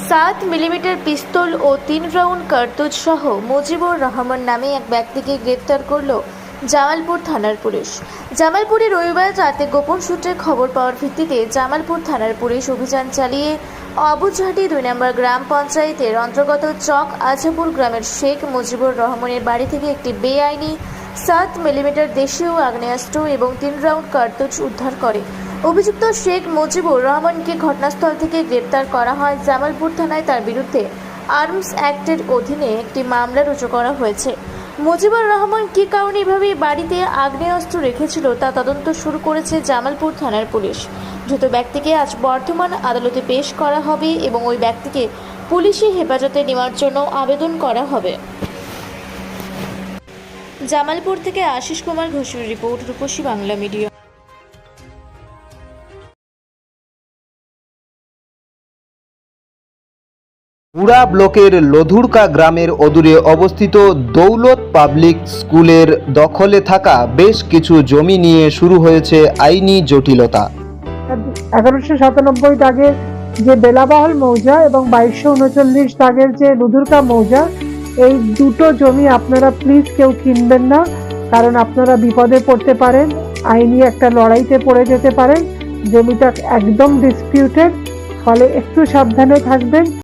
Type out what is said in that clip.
7 millimetre পিস্তল ও 3 round কার্তুজ সহ মুজিবুর রহমান নামে এক ব্যক্তিকে গ্রেপ্তার করল জামালপুর থানার পুলিশ। জামালপুরে রবিবার রাতে গোপন সূত্রে খবর পাওয়ার ভিত্তিতে জামালপুর থানার পুলিশ অভিযান চালিয়ে অবুঝাটি 2 নম্বর গ্রাম পঞ্চায়েতের অন্তর্গত চক আজাপুর গ্রামের শেখ মুজিবুর রহমানের বাড়ি থেকে একটি বেআইনি 7 মিলিমিটার দেশীয় আগ্নেয়াস্ত্র এবং 3 রাউন্ড কার্তুজ উদ্ধার করে। অভিযুক্ত শেখ মুজিবুর রহমানকে ঘটনাস্থল থেকে গ্রেপ্তার করা হয়। জামালপুর থানায় তার বিরুদ্ধে আর্মস অ্যাক্টের অধীনে একটি মামলা রুজু করা হয়েছে। মুজিবুর রহমান কী কারণে এভাবে বাড়িতে আগ্নেয়াস্ত্র রেখেছিল তা তদন্ত শুরু করেছে জামালপুর থানার পুলিশ। ধৃত ব্যক্তিকে আজ বর্ধমান আদালতে পেশ করা হবে এবং ওই ব্যক্তিকে পুলিশি হেফাজতে নেওয়ার জন্য আবেদন করা হবে। জামালপুর থেকে আশিস কুমার ঘোষের রিপোর্ট, রূপসী বাংলা মিডিয়া। পুরা ব্লকের লধুরকা গ্রামের অদূরে অবস্থিত দৌলত পাবলিক স্কুলের দখলে থাকা বেশ কিছু জমি নিয়ে শুরু হয়েছে আইনি জটিলতা। 1197 দাগের যে বেলাবহল মৌজা এবং 2239 দাগের যে লধুরকা মৌজা, এই দুটো জমি আপনারা প্লিজ কেউ কিনবেন না, কারণ আপনারা বিপদে পড়তে পারেন, আইনি একটা লড়াইতে পড়ে যেতে পারেন। জমিটা একদম ডিসপিউটেড, ফলে একটু সাবধানে থাকবেন।